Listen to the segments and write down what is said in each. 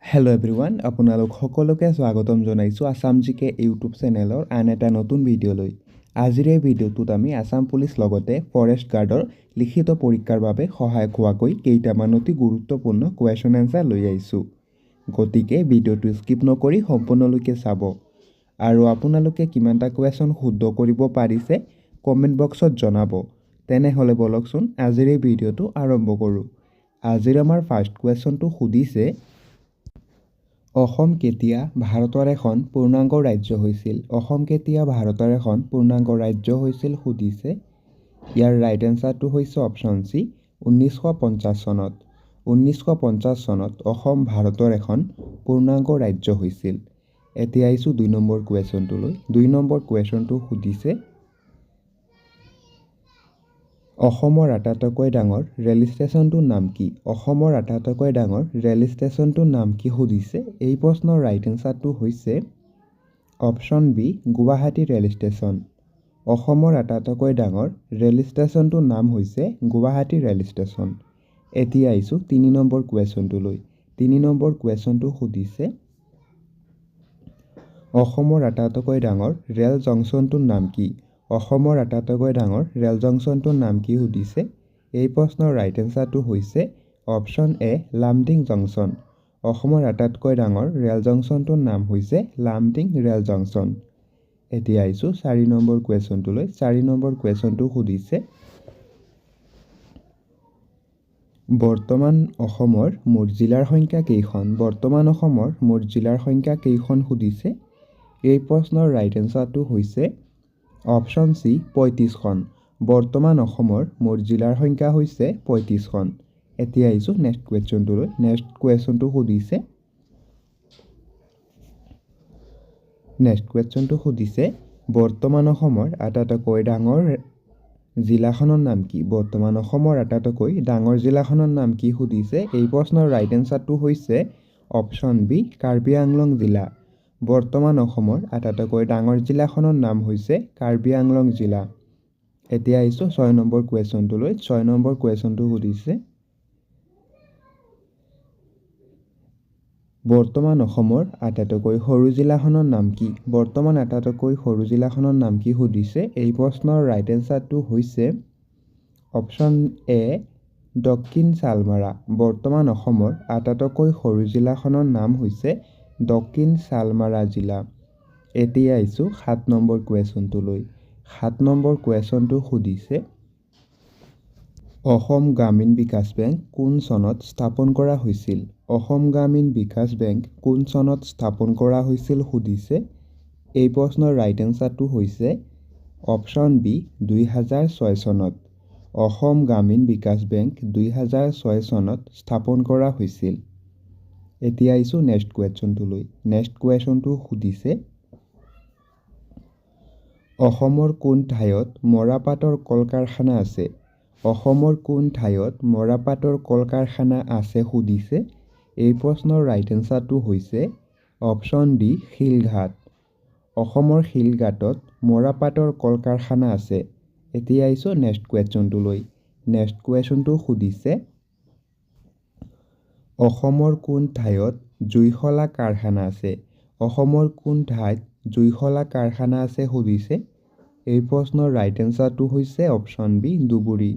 Hello' everyone, আপোনালোক সকলোকে স্বাগতম জনাইছোঁ আছাম জিকে ইউটিউব চেনেলৰ আন এটা নতুন ভিডিঅ'লৈ। আজিৰ এই ভিডিঅ'টোত আমি আছাম পুলিচ লগতে ফৰেষ্ট গাৰ্ডৰ লিখিত পৰীক্ষাৰ বাবে সহায়ক হোৱাকৈ কেইটামান অতি গুৰুত্বপূৰ্ণ কুৱেশ্যন এনচাৰ লৈ আহিছোঁ। গতিকে ভিডিঅ'টো স্কিপ নকৰি সম্পূৰ্ণলৈকে চাব। আৰু আপোনালোকে কিমানটা কুৱেশ্যন শুদ্ধ কৰিব পাৰিছে কমেণ্ট বক্সত জনাব। তেনেহ'লে বলকচোন আজিৰ এই ভিডিঅ'টো আৰম্ভ কৰোঁ। আজিৰ আমাৰ ফাৰ্ষ্ট কুৱেশ্যনটো সুধিছে, অসম কেতিয়া ভাৰতৰ এখন পূৰ্ণাংগ ৰাজ্য হৈছিল? অসম কেতিয়া ভাৰতৰ এখন পূৰ্ণাংগ ৰাজ্য হৈছিল সুধিছে। ইয়াৰ ৰাইট এনচাৰটো হৈছে অপশ্যন চি, 1950 চনত। 1950 চনত অসম ভাৰতৰ এখন পূৰ্ণাংগ ৰাজ্য হৈছিল। এতিয়া আহিছোঁ 2 নম্বৰ কুৱেশ্যনটোলৈ। 2 নম্বৰ কুৱেশ্যনটো সুধিছে, অসমৰ আটাইতকৈ ডাঙৰ ৰেল ষ্টেচনটোৰ নাম কি? অসমৰ আটাইতকৈ ডাঙৰ ৰেল ষ্টেচনটোৰ নাম কি সুধিছে। এই প্ৰশ্নৰ ৰাইট এনচাৰটো হৈছে option B, Guwahati rail station. অসমৰ আটাইতকৈ ডাঙৰ ৰেল ষ্টেচনটোৰ নাম হৈছে গুৱাহাটী ৰেল ষ্টেচন। এতিয়া আহিছোঁ 3 নম্বৰ কুৱেশ্যনটোলৈ। 3 নম্বৰ কুৱেশ্যনটো সুধিছে, অসমৰ আটাইতকৈ ডাঙৰ ৰেল জংচনটোৰ নাম কি? অসমৰ আটাইতকৈ ডাঙৰ ৰেল জংচনটোৰ নাম কি সুধিছে। এই প্ৰশ্নৰ ৰাইট এনচাৰটো হৈছে অপশ্যন এ, লামডিং জংচন। অসমৰ আটাইতকৈ ডাঙৰ ৰেল জংচনটোৰ নাম হৈছে লামডিং ৰেল জংচন। এতিয়া আহিছোঁ 4 নম্বৰ কুৱেশ্যনটোলৈ। 4 নম্বৰ কুৱেশ্যনটো সুধিছে, বৰ্তমান অসমৰ মুঠ জিলাৰ সংখ্যা কেইখন? বৰ্তমান অসমৰ মুঠ জিলাৰ সংখ্যা কেইখন সুধিছে। এই প্ৰশ্নৰ ৰাইট এনচাৰটো হৈছে অপশ্যন চি, 35খন। বৰ্তমান অসমৰ মুঠ জিলাৰ সংখ্যা হৈছে 35খন। এতিয়া আহিছোঁ নেক্সট কুৱেশ্যনটোলৈ। নেক্সট কুৱেশ্যনটো সুধিছে, বৰ্তমান অসমৰ আটাইতকৈ ডাঙৰ জিলাখনৰ নাম কি? বৰ্তমান অসমৰ আটাইতকৈ ডাঙৰ জিলাখনৰ নাম কি সুধিছে। এই প্ৰশ্নৰ ৰাইট এনচাৰটো হৈছে অপশ্যন বি, কাৰ্বি আংলং জিলা। বৰ্তমান অসমৰ আটাইতকৈ ডাঙৰ জিলাখনৰ নাম হৈছে কাৰ্বি আংলং জিলা। এতিয়া আহিছোঁ 6 নম্বৰ কুৱেশ্যনটোলৈ। 6 নম্বৰ কুৱেশ্যনটো সুধিছে, বৰ্তমান অসমৰ আটাইতকৈ সৰু জিলাখনৰ নাম কি? বৰ্তমান আটাইতকৈ সৰু জিলাখনৰ নাম কি সুধিছে। এই প্ৰশ্নৰ ৰাইট এনচাৰটো হৈছে অপশ্যন এ, দক্ষিণ চালমাৰা। বৰ্তমান অসমৰ আটাইতকৈ সৰু জিলাখনৰ নাম হৈছে দক্ষিণ চালমাৰা জিলা। এতিয়া আহিছোঁ 7 নম্বৰ কুৱেশ্যনটোলৈ। 7 নম্বৰ কুৱেশ্যনটো সুধিছে, অসম গ্ৰামীণ বিকাশ বেংক কোন চনত স্থাপন কৰা হৈছিল? অসম গ্ৰামীণ বিকাশ বেংক কোন চনত স্থাপন কৰা হৈছিল সুধিছে। এই প্ৰশ্নৰ ৰাইট এনচাৰটো হৈছে অপশ্যন বি, 2006 চনত। অসম গ্ৰামীণ বিকাশ বেংক 2006 চনত স্থাপন কৰা হৈছিল। এতিয়া আহিছোঁ নেক্সট কুৱেশ্যনটোলৈ। নেক্সট কুৱেশ্যনটো সুধিছে, অসমৰ কোন ঠাইত মৰাপাটৰ কল কাৰখানা আছে? অসমৰ কোন ঠাইত মৰাপাটৰ কল কাৰখানা আছে সুধিছে। এই প্ৰশ্নৰ ৰাইট এনচাৰটো হৈছে অপশ্যন ডি, শিলঘাট। অসমৰ শিলঘাটত মৰাপাটৰ কল কাৰখানা আছে। এতিয়া আহিছোঁ নেক্সট কুৱেশ্যনটোলৈ। নেক্সট কুৱেশ্যনটো সুধিছে, অসমৰ কোন ঠাইত জুইশলা কাৰখানা আছে? অসমৰ কোন ঠাইত জুইশলা কাৰখানা আছে সুধিছে। এই প্ৰশ্নৰ ৰাইট এনচাৰটো হৈছে অপশ্যন বি, ধুবুৰী।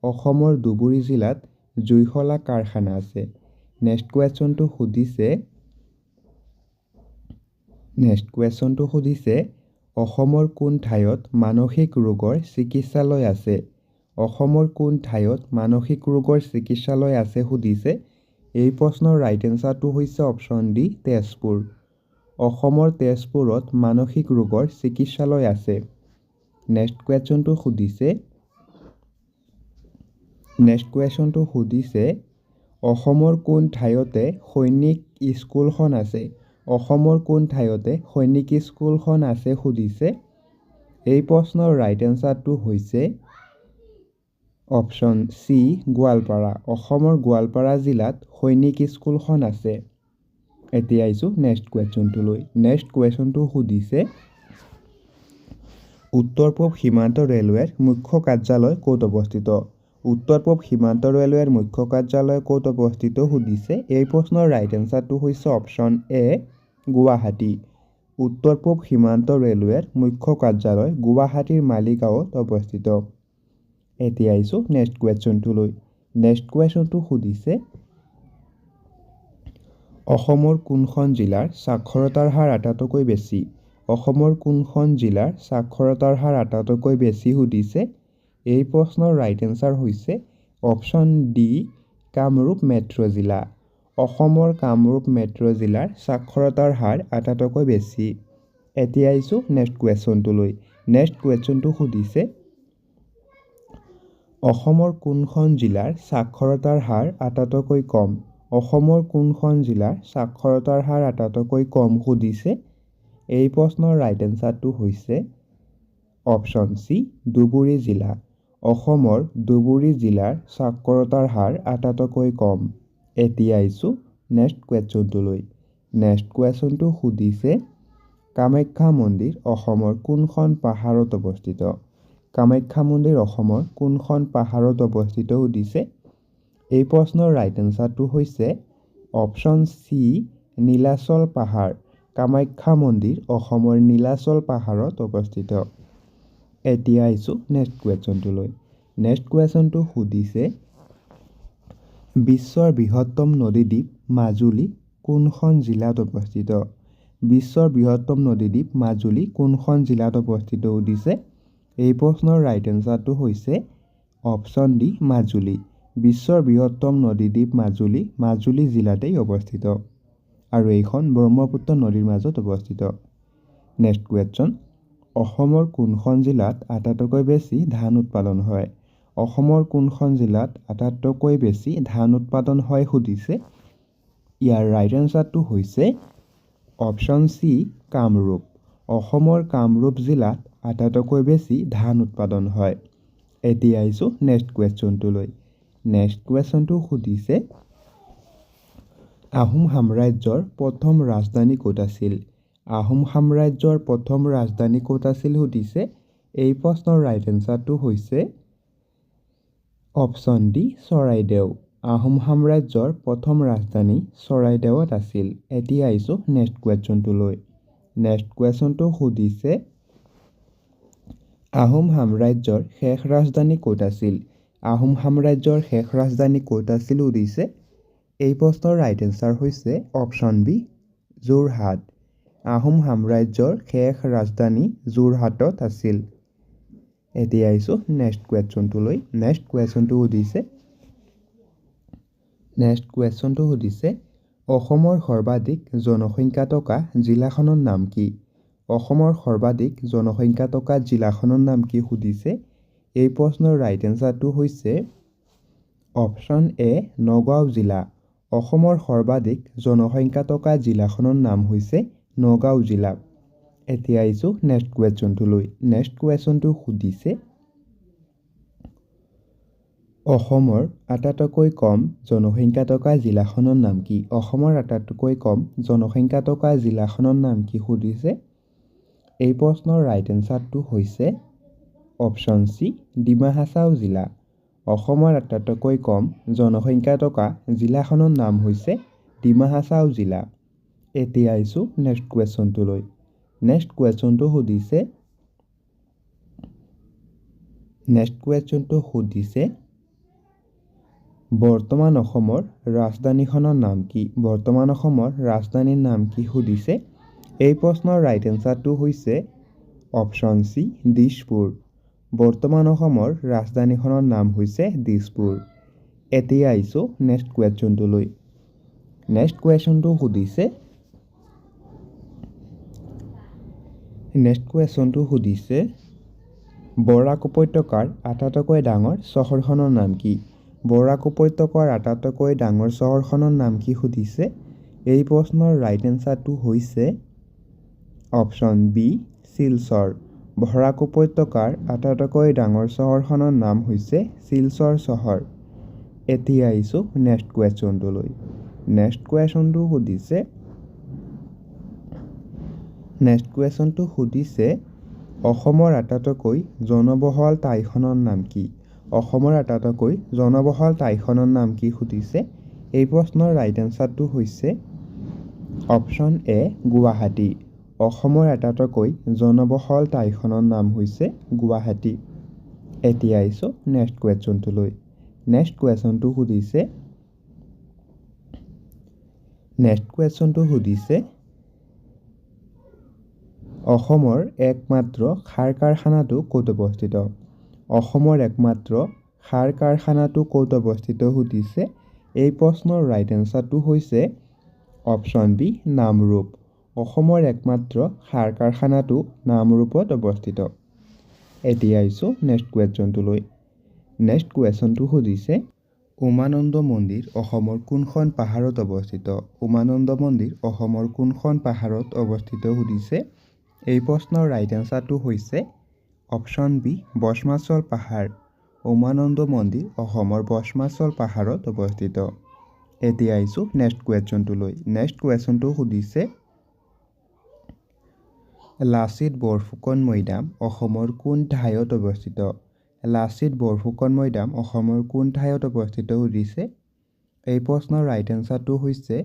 অসমৰ ধুবুৰী জিলাত জুইশলা কাৰখানা আছে। নেক্সট কুৱেশ্যনটো সুধিছে, অসমৰ কোন ঠাইত মানসিক ৰোগৰ চিকিৎসালয় আছে? অসমৰ কোন ঠাইত মানসিক ৰোগৰ চিকিৎসালয় আছে সুধিছে। এই প্ৰশ্নৰ ৰাইট এনচাৰটো হৈছে অপশ্যন ডি, তেজপুৰ। অসমৰ তেজপুৰত মানসিক ৰোগৰ চিকিৎসালয় আছে। নেক্সট কুৱেশ্যনটো সুধিছে, অসমৰ কোন ঠাইতে সৈনিক স্কুলখন আছে? অসমৰ কোন ঠাইতে সৈনিক স্কুলখন আছে সুধিছে। এই প্ৰশ্নৰ ৰাইট এনচাৰটো হৈছে অপশ্যন চি, গোৱালপাৰা। অসমৰ গোৱালপাৰা জিলাত সৈনিক স্কুলখন আছে। এতিয়া আহিছোঁ নেক্সট কুৱেশ্যনটোলৈ। নেক্সট কুৱেশ্যনটো সুধিছে, উত্তৰ পূব সীমান্ত ৰেলৱেৰ মুখ্য কাৰ্যালয় ক'ত অৱস্থিত? উত্তৰ পূব সীমান্ত ৰেলৱেৰ মুখ্য কাৰ্যালয় ক'ত অৱস্থিত সুধিছে। এই প্ৰশ্নৰ ৰাইট এনচাৰটো হৈছে অপশ্যন এ গুৱাহাটী। উত্তৰ পূব সীমান্ত ৰেলৱেৰ মুখ্য কাৰ্যালয় গুৱাহাটীৰ মালিগাঁৱত অৱস্থিত। এতিয়া আহিছোঁ নেক্সট কুৱেশ্যনটোলৈ। নেক্সট কুৱেশ্যনটো সুধিছে অসমৰ কোনখন জিলাৰ সাক্ষৰতাৰ হাৰ আটাইতকৈ বেছি। অসমৰ কোনখন জিলাৰ সাক্ষৰতাৰ হাৰ আটাইতকৈ বেছি সুধিছে। এই প্ৰশ্নৰ ৰাইট এনচাৰ হৈছে অপশ্যন ডি কামৰূপ মেট্ৰ' জিলা। অসমৰ কামৰূপ মেট্ৰ' জিলাৰ সাক্ষৰতাৰ হাৰ আটাইতকৈ বেছি। এতিয়া আহিছোঁ নেক্সট কুৱেশ্যনটোলৈ। নেক্সট কুৱেশ্যনটো সুধিছে অসমৰ কোনখন জিলাৰ সাক্ষৰতাৰ হাৰ আটাইতকৈ কম। অসমৰ কোনখন জিলাৰ সাক্ষৰতাৰ হাৰ আটাইতকৈ কম সুধিছে। এই প্ৰশ্নৰ ৰাইট এনচাৰটো হৈছে অপশ্যন চি ধুবুৰী জিলা। অসমৰ ধুবুৰী জিলাৰ সাক্ষৰতাৰ হাৰ আটাইতকৈ কম। এতিয়া আহিছোঁ নেক্সট কুৱেশ্যনটোলৈ। নেক্সট কুৱেশ্যনটো সুধিছে কামাখ্যা মন্দিৰ অসমৰ কোনখন পাহাৰত অৱস্থিত। কামাখ্যা মন্দিৰ অসমৰ কোনখন পাহাৰত অৱস্থিত সুধিছে। এই প্ৰশ্নৰ ৰাইট এনচাৰটো হৈছে অপশ্যন চি নীলাচল পাহাৰ। কামাখ্যা মন্দিৰ অসমৰ নীলাচল পাহাৰত অৱস্থিত। এতিয়া আহিছোঁ নেক্সট কুৱেশ্যনটোলৈ। নেক্সট কুৱেশ্যনটো সুধিছে বিশ্বৰ বৃহত্তম নদীদ্বীপ মাজুলী কোনখন জিলাত অৱস্থিত। বিশ্বৰ বৃহত্তম নদীদ্বীপ মাজুলী কোনখন জিলাত অৱস্থিত সুধিছে। এই প্ৰশ্নৰ ৰাইট এনচাৰটো হৈছে অপশ্যন ডি মাজুলী। বিশ্বৰ বৃহত্তম নদীদ্বীপ মাজুলী মাজুলী জিলাতেই অৱস্থিত আৰু এইখন ব্ৰহ্মপুত্ৰ নদীৰ মাজত অৱস্থিত। নেক্সট কুৱেশ্যন অসমৰ কোনখন জিলাত আটাইতকৈ বেছি ধান উৎপাদন হয়। অসমৰ কোনখন জিলাত আটাইতকৈ বেছি ধান উৎপাদন হয় সুধিছে। ইয়াৰ ৰাইট এনচাৰটো হৈছে অপশ্যন চি কামৰূপ। অসমৰ কামৰূপ জিলাত আটাইতকৈ বেছি ধান উৎপাদন হয়। এতিয়া আহিছোঁ নেক্সট কুৱেশ্যনটোলৈ। নেক্সট কুৱেশ্যনটো সুধিছে আহোম সাম্ৰাজ্যৰ প্ৰথম ৰাজধানী ক'ত আছিল। আহোম সাম্ৰাজ্যৰ প্ৰথম ৰাজধানী ক'ত আছিল সুধিছে। এই প্ৰশ্নৰ ৰাইট এনচাৰটো হৈছে অপশ্যন ডি চৰাইদেউ। আহোম সাম্ৰাজ্যৰ প্ৰথম ৰাজধানী চৰাইদেউত আছিল। এতিয়া আহিছোঁ নেক্সট কুৱেশ্যনটোলৈ। নেক্সট কুৱেশ্যনটো সুধিছে আহোম সাম্ৰাজ্যৰ শেষ ৰাজধানী ক'ত আছিল। আহোম সাম্ৰাজ্যৰ শেষ ৰাজধানী ক'ত আছিল সুধিছে। এই প্ৰশ্নৰ ৰাইট এনচাৰ হৈছে অপশ্যন বি যোৰহাট। আহোম সাম্ৰাজ্যৰ শেষ ৰাজধানী যোৰহাটত আছিল। এতিয়া আহিছোঁ নেক্সট কুৱেশ্যনটোলৈ। নেক্সট কুৱেশ্যনটো সুধিছে অসমৰ সৰ্বাধিক জনসংখ্যা থকা জিলাখনৰ নাম কি। অসমৰ সৰ্বাধিক জনসংখ্যা থকা জিলাখনৰ নাম কি সুধিছে। এই প্ৰশ্নৰ ৰাইট এনচাৰটো হৈছে অপশ্যন এ নগাঁও জিলা। অসমৰ সৰ্বাধিক জনসংখ্যা থকা জিলাখনৰ নাম হৈছে নগাঁও জিলা। এতিয়া আহিছোঁ নেক্সট কুৱেশ্যনটোলৈ। নেক্সট কুৱেশ্যনটো সুধিছে অসমৰ আটাইতকৈ কম জনসংখ্যা থকা জিলাখনৰ নাম কি। অসমৰ আটাইতকৈ কম জনসংখ্যা থকা জিলাখনৰ নাম কি সুধিছে। এই প্ৰশ্নৰ ৰাইট এনচাৰটো হৈছে অপশ্যন চি ডিমা হাছাও জিলা। অসমৰ আটাইতকৈ কম জনসংখ্যা থকা জিলাখনৰ নাম হৈছে ডিমা হাছাও জিলা। এতিয়া আহিছোঁ নেক্সট কুৱেশ্যনটোলৈ। নেক্সট কুৱেশ্যনটো সুধিছে বৰ্তমান অসমৰ ৰাজধানীখনৰ নাম কি। বৰ্তমান অসমৰ ৰাজধানীৰ নাম কি সুধিছে। এই প্ৰশ্নৰ ৰাইট এনচাৰটো হৈছে অপশ্যন চি দিছপুৰ। বৰ্তমান অসমৰ ৰাজধানীখনৰ নাম হৈছে দিছপুৰ। এতিয়া আহিছোঁ নেক্সট কুৱেশ্যনটোলৈ। নেক্সট কুৱেশ্যনটো সুধিছে বৰাক উপত্যকাৰ আটাইতকৈ ডাঙৰ চহৰখনৰ নাম কি। বৰাক উপত্যকাৰ আটাইতকৈ ডাঙৰ চহৰখনৰ নাম কি সুধিছে। এই প্ৰশ্নৰ ৰাইট এনচাৰটো হৈছে অপশ্যন বি শিলচৰ। বৰাক উপত্যকাৰ আটাইতকৈ ডাঙৰ চহৰখনৰ নাম হৈছে শিলচৰ চহৰ। এতিয়া আহিছোঁ নেক্সট কুৱেশ্যনটোলৈ। নেক্সট কুৱেশ্যনটো সুধিছে অসমৰ আটাইতকৈ জনবহুল ঠাইখনৰ নাম কি। অসমৰ আটাইতকৈ জনবহুল ঠাইখনৰ নাম কি সুধিছে। এই প্ৰশ্নৰ ৰাইট এনচাৰটো হৈছে অপশ্যন এ গুৱাহাটী। অসমৰ আটাইতকৈ জনবহুল ঠাইখনৰ নাম হৈছে গুৱাহাটী। এতিয়া আহিছোঁ নেক্সট কুৱেশ্যনটোলৈ। নেক্সট কুৱেশ্যনটো সুধিছে অসমৰ একমাত্ৰ সাৰ কাৰখানাটো ক'ত অৱস্থিত। অসমৰ একমাত্ৰ সাৰ কাৰখানাটো ক'ত অৱস্থিত সুধিছে। এই প্ৰশ্নৰ ৰাইট এনচাৰটো হৈছে অপশ্যন বি নামৰূপ। অসমৰ একমাত্ৰ সাৰ কাৰখানাটো নামৰূপত অৱস্থিত। এতিয়া আহিছোঁ নেক্সট কুৱেশ্যনটোলৈ। নেক্সট কুৱেশ্যনটো সুধিছে উমানন্দ মন্দিৰ অসমৰ কোনখন পাহাৰত অৱস্থিত। উমানন্দ মন্দিৰ অসমৰ কোনখন পাহাৰত অৱস্থিত সুধিছে। এই প্ৰশ্নৰ ৰাইট এনচাৰটো হৈছে অপশ্যন বি বস্মাচল পাহাৰ। উমানন্দ মন্দিৰ অসমৰ বস্মাচল পাহাৰত অৱস্থিত। এতিয়া আহিছোঁ নেক্সট কুৱেশ্যনটোলৈ। নেক্সট কুৱেশ্যনটো সুধিছে লাচিত বৰফুকন মৈদাম অসমৰ কোন ঠাইত অৱস্থিত। লাচিত বৰফুকন মৈদাম অসমৰ কোন ঠাইত অৱস্থিত সুধিছে। এই প্ৰশ্নৰ ৰাইট এনচাৰটো হৈছে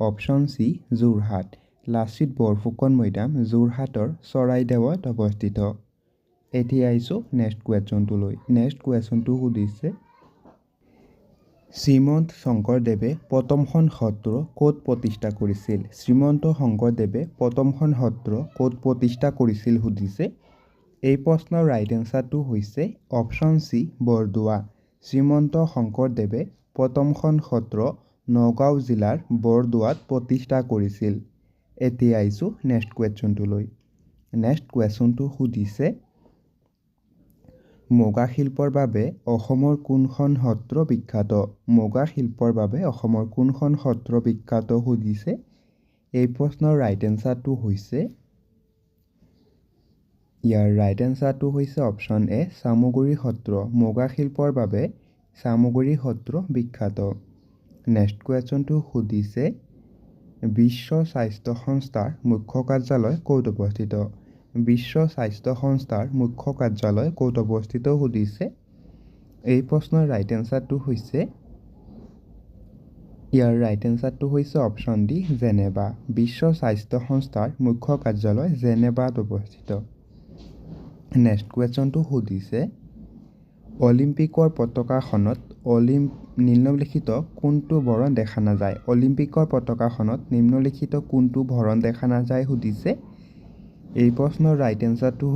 অপশ্যন চি যোৰহাট। লাচিত বৰফুকন মৈদাম যোৰহাটৰ চৰাইদেউত অৱস্থিত। এতিয়া আহিছোঁ নেক্সট কুৱেশ্যনটোলৈ। নেক্সট কুৱেশ্যনটো সুধিছে শ্ৰীমন্ত শংকৰদেৱে প্ৰথমখন সত্ৰ ক'ত প্ৰতিষ্ঠা কৰিছিল। শ্ৰীমন্ত শংকৰদেৱে প্ৰথমখন সত্ৰ ক'ত প্ৰতিষ্ঠা কৰিছিল সুধিছে। এই প্ৰশ্নৰ ৰাইট এনচাৰটো হৈছে অপশ্যন চি বৰদোৱা। শ্ৰীমন্ত শংকৰদেৱে প্ৰথমখন সত্ৰ নগাঁও জিলাৰ বৰদোৱাত প্ৰতিষ্ঠা কৰিছিল। এতিয়া আহিছোঁ নেক্সট কুৱেশ্যনটোলৈ। নেক্সট কুৱেশ্যনটো সুধিছে মুগা শিল্পৰ বাবে অসমৰ কোনখন সত্ৰ বিখ্যাত। মুগা শিল্পৰ বাবে অসমৰ কোনখন সত্ৰ বিখ্যাত সুধিছে। এই প্ৰশ্নৰ ৰাইট এনচাৰটো হৈছে অপশ্যন এ চামগুৰি সত্ৰ। মুগা শিল্পৰ বাবে চামগুৰি সত্ৰ বিখ্যাত। নেক্সট কুৱেশ্যনটো সুধিছে বিশ্ব স্বাস্থ্য সংস্থাৰ মুখ্য কাৰ্যালয় ক'ত অৱস্থিত। বিশ্ব স্বাস্থ্য সংস্থাৰ মুখ্য কাৰ্যালয় ক'ত অৱস্থিত সুধিছে। এই প্ৰশ্নৰ ৰাইট এনচাৰটো হৈছে অপশ্যন ডি জেনেভা। বিশ্ব স্বাস্থ্য সংস্থাৰ মুখ্য কাৰ্যালয় জেনেভাত অৱস্থিত। নেক্সট কুৱেশ্যনটো সুধিছে অলিম্পিকৰ পতাকাখনত নিম্নলিখিত কোনটো বৰণ দেখা নাযায়। অলিম্পিকৰ পতাকাখনত নিম্নলিখিত কোনটো বৰণ দেখা নাযায় সুধিছে। এই প্ৰশ্নৰ ৰাইট এনচাৰটো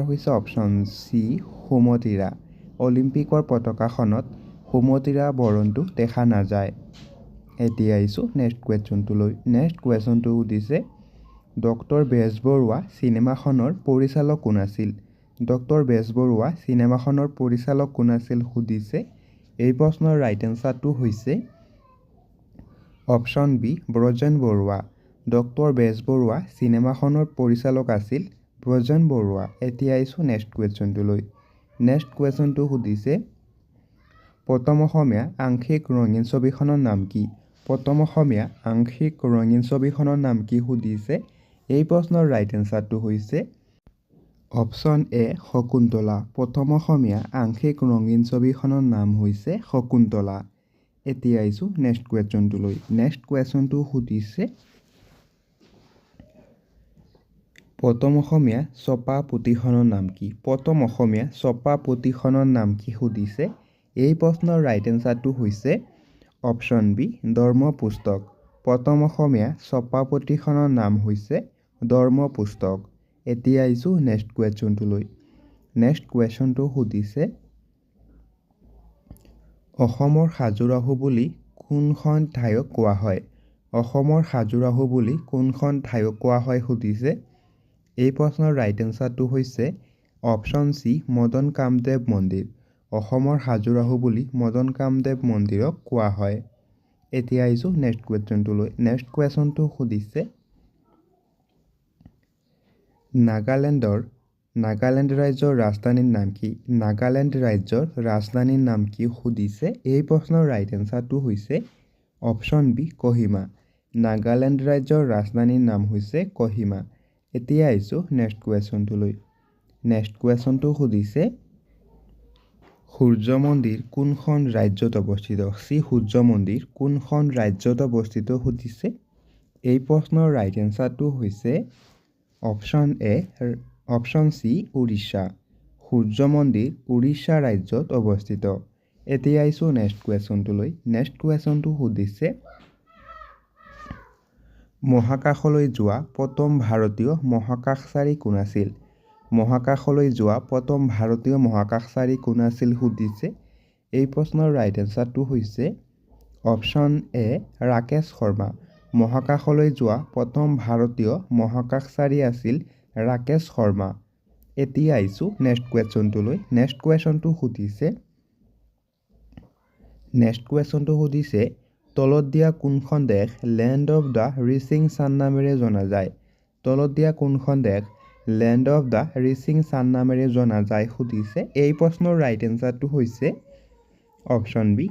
হৈছে অপশ্যন চি সুমতিৰা। অলিম্পিকৰ পতাকাখনত সুমতিৰা বৰণটো দেখা নাযায়। এতিয়া আহিছোঁ নেক্সট কুৱেশ্যনটোলৈ। নেক্সট কুৱেশ্যনটো সুধিছে ডক্টৰ বেজবৰুৱা চিনেমাখনৰ পৰিচালক কোন আছিল। ডক্টৰ বেজবৰুৱা চিনেমাখনৰ পৰিচালক কোন আছিল সুধিছে। এই প্ৰশ্নৰ ৰাইট এনচাৰটো হৈছে option B Brajen Barua. Doctor Bezbarua চিনেমাখনৰ পৰিচালক আছিল ব্ৰজেন বৰুৱা। এতিয়া আহিছোঁ নেক্সট কুৱেশ্যনটোলৈ। নেক্সট কুৱেশ্যনটো সুধিছে প্ৰথম অসমীয়া আংশিক ৰঙীন ছবিখনৰ নাম কি। প্ৰথম অসমীয়া আংশিক ৰঙীন ছবিখনৰ নাম কি সুধিছে। এই প্ৰশ্নৰ ৰাইট এনচাৰটো হৈছে অপশ্যন এ শকুন্তলা। প্ৰথম অসমীয়া আংশিক ৰঙীন ছবিখনৰ নাম হৈছে শকুন্তলা। এতিয়া আহিছোঁ নেক্সট কুৱেশ্যনটোলৈ। নেক্সট কুৱেশ্যনটো সুধিছে প্ৰথম অসমীয়া ছপা পুথিখনৰ নাম কি। প্ৰথম অসমীয়া ছপা পুথিখনৰ নাম কি সুধিছে। এই প্ৰশ্নৰ ৰাইট এনচাৰটো হৈছে অপশ্যন বি ধৰ্ম পুস্তক। প্ৰথম অসমীয়া ছপা পুথিখনৰ নাম হৈছে ধৰ্ম পুস্তক। এতিয়া আহিছোঁ নেক্সট কুৱেশ্যনটোলৈ। নেক্সট কুৱেশ্যনটো সুধিছে অসমৰ খাজুৰাহো বুলি কোনখন ঠাইক কোৱা হয়। অসমৰ খাজুৰাহো বুলি কোনখন ঠাইক কোৱা হয় সুধিছে। এই প্ৰশ্নৰ ৰাইট এনচাৰটো হৈছে অপশ্যন চি মদন কামদেৱ মন্দিৰ। অসমৰ খাজুৰাহো বুলি মদন কামদেৱ মন্দিৰক কোৱা হয়। এতিয়া আহিছোঁ নেক্সট কুৱেশ্যনটোলৈ। নেক্সট কুৱেশ্যনটো সুধিছে নাগালেণ্ড ৰাজ্যৰ ৰাজধানীৰ নাম কি। নাগালেণ্ড ৰাজ্যৰ ৰাজধানীৰ নাম কি সুধিছে। এই প্ৰশ্নৰ ৰাইট এনচাৰটো হৈছে অপশ্যন বি কহিমা। নাগালেণ্ড ৰাজ্যৰ ৰাজধানীৰ নাম হৈছে কহিমা। এতিয়া আহিছোঁ নেক্সট কুৱেশ্যনটোলৈ। নেক্সট কুৱেশ্যনটো সুধিছে সূৰ্য মন্দিৰ কোনখন ৰাজ্যত অৱস্থিত শ্ৰী সূৰ্য মন্দিৰ কোনখন ৰাজ্যত অৱস্থিত সুধিছে এই প্ৰশ্নৰ ৰাইট এনচাৰটো হৈছে অপশ্যন চি উৰিষ্যা সূৰ্য মন্দিৰ উৰিষ্যা ৰাজ্যত অৱস্থিত এতিয়া আহিছোঁ নেক্সট কুৱেশ্যনটোলৈ নেক্সট কুৱেশ্যনটো সুধিছে মহাকাশলৈ যোৱা প্ৰথম ভাৰতীয় মহাকাশচাৰী কোন আছিল মহাকাশলৈ যোৱা প্ৰথম ভাৰতীয় মহাকাশচাৰী কোন আছিল সুধিছে এই প্ৰশ্নৰ ৰাইট এনচাৰটো হৈছে অপশ্যন এ ৰাকেশ শৰ্মা মহাকাশলৈ যোৱা প্ৰথম ভাৰতীয় মহাকাশচাৰী আছিল ৰাকেশ শৰ্মা এতিয়া আহিছোঁ নেক্সট কুৱেশ্যনটোলৈ নেক্সট কুৱেশ্যনটো সুধিছে তলত দিয়া কোনখন দেশ land of the rising sun নামেৰে জনা যায় তলত দিয়া কোনখন দেশ land of the rising sun নামেৰে জনা যায় সুধিছে এই প্ৰশ্নৰ ৰাইট এনচাৰটো হৈছে অপশ্যন বি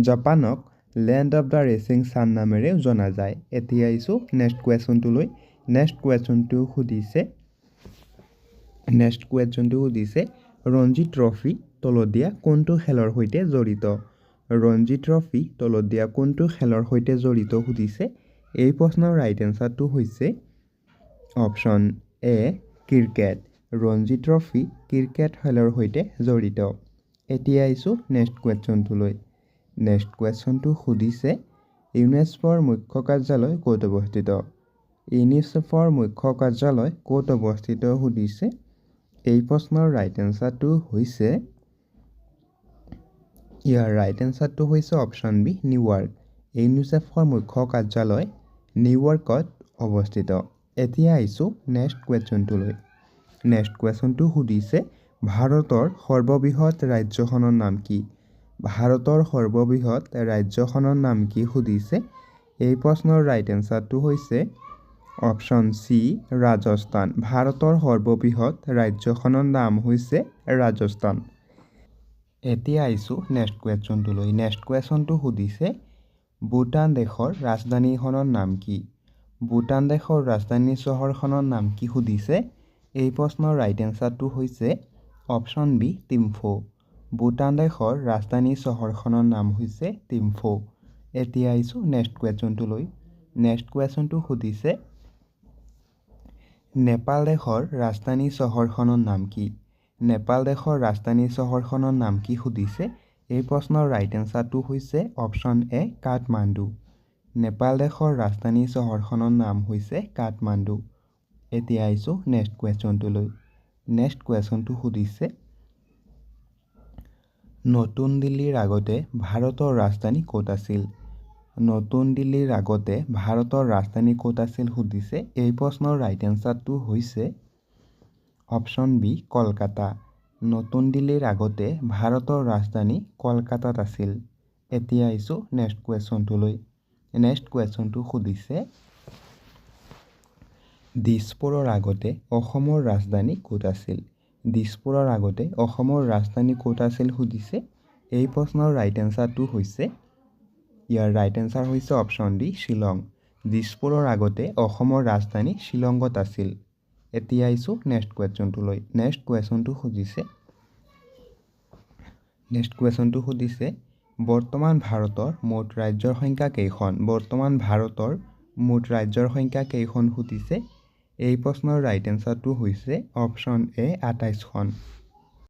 জাপানক land of the rising sun নামেৰে জনা যায় এতিয়া আহিছোঁ নেক্সট কুৱেশ্যনটোলৈ নেক্সট কুৱেশ্যনটো সুধিছে ৰঞ্জী ট্ৰফি তলত দিয়া কোনটো খেলৰ সৈতে জড়িত ৰঞ্জী ট্ৰফি তলত দিয়া কোনটো খেলৰ সৈতে জড়িত সুধিছে এই প্ৰশ্নৰ ৰাইট এনচাৰটো হৈছে option A cricket Ranji trophy cricket খেলৰ সৈতে জড়িত এতিয়া আহিছোঁ নেক্সট কুৱেশ্যনটোলৈ নেক্সট কুৱেশ্যনটো সুধিছে ইউনেস্কোৰ মুখ্য কাৰ্যালয় ক'ত অৱস্থিত ইউনিচেফৰ মুখ্য কাৰ্যালয় ক'ত অৱস্থিত সুধিছে এই প্ৰশ্নৰ ৰাইট এনচাৰটো হৈছে ইয়াৰ ৰাইট এনচাৰটো হৈছে অপশ্যন বি নিউয়ৰ্ক ইউনিচেফৰ মুখ্য কাৰ্যালয় নিউয়ৰ্কত অৱস্থিত এতিয়া আহিছোঁ নেক্সট কুৱেশ্যনটোলৈ নেক্সট কুৱেশ্যনটো সুধিছে ভাৰতৰ সৰ্ববৃহৎ ৰাজ্যখনৰ নাম কি ভাৰতৰ সৰ্ববৃহৎ ৰাজ্যখনৰ নাম কি সুধিছে এই প্ৰশ্নৰ ৰাইট এনচাৰটো হৈছে অপশ্যন চি ৰাজস্থান ভাৰতৰ সৰ্ববৃহৎ ৰাজ্যখনৰ নাম হৈছে ৰাজস্থান এতিয়া আহিছোঁ নেক্সট কুৱেশ্যনটোলৈ নেক্সট কুৱেশ্যনটো সুধিছে ভূটান দেশৰ ৰাজধানীখনৰ নাম কি ভূটান দেশৰ ৰাজধানী চহৰখনৰ নাম কি সুধিছে এই প্ৰশ্নৰ ৰাইট এনচাৰটো হৈছে অপশ্যন বি থিম্ফু ভূটান দেশৰ ৰাজধানী চহৰখনৰ নাম হৈছে থিম্ফু এতিয়া আহিছোঁ নেক্সট কুৱেশ্যনটোলৈ নেক্সট কুৱেশ্যনটো সুধিছে নেপাল দেশৰ ৰাজধানী চহৰখনৰ নাম কি নেপাল দেশৰ ৰাজধানী চহৰখনৰ নাম কি সুধিছে এই প্ৰশ্নৰ ৰাইট এনচাৰটো হৈছে অপশ্যন এ কাঠমাণ্ডু নেপাল দেশৰ ৰাজধানী চহৰখনৰ নাম হৈছে কাঠমাণ্ডু এতিয়া আহিছোঁ নেক্সট কুৱেশ্যনটোলৈ নেক্সট কুৱেশ্যনটো সুধিছে নতুন দিল্লীৰ আগতে ভাৰতৰ ৰাজধানী ক'ত আছিল নতুন দিল্লীৰ আগতে ভাৰতৰ ৰাজধানী ক'ত আছিল সুধিছে এই প্ৰশ্নৰ ৰাইট এনচাৰটো হৈছে অপশ্যন বি কলকাতা নতুন দিল্লীৰ আগতে ভাৰতৰ ৰাজধানী কলকাতাত আছিল এতিয়া আহিছোঁ নেক্সট কুৱেশ্যনটোলৈ নেক্সট কুৱেশ্যনটো সুধিছে দিছপুৰৰ আগতে অসমৰ ৰাজধানী ক'ত আছিল দিছপুৰৰ আগতে অসমৰ ৰাজধানী ক'ত আছিল সুধিছে এই প্ৰশ্নৰ ৰাইট এনচাৰটো হৈছে ইয়াৰ ৰাইট এনচাৰ হৈছে অপশ্যন ডি শ্বিলং দিছপুৰৰ আগতে অসমৰ ৰাজধানী শ্বিলঙত আছিল এতিয়া আহিছোঁ নেক্সট কুৱেশ্যনটোলৈ নেক্সট কুৱেশ্যনটো সুধিছে বৰ্তমান ভাৰতৰ মুঠ ৰাজ্যৰ সংখ্যা কেইখন বৰ্তমান ভাৰতৰ মুঠ ৰাজ্যৰ সংখ্যা কেইখন সুধিছে এই প্ৰশ্নৰ ৰাইট এনচাৰটো হৈছে অপশ্যন এ ২৮খন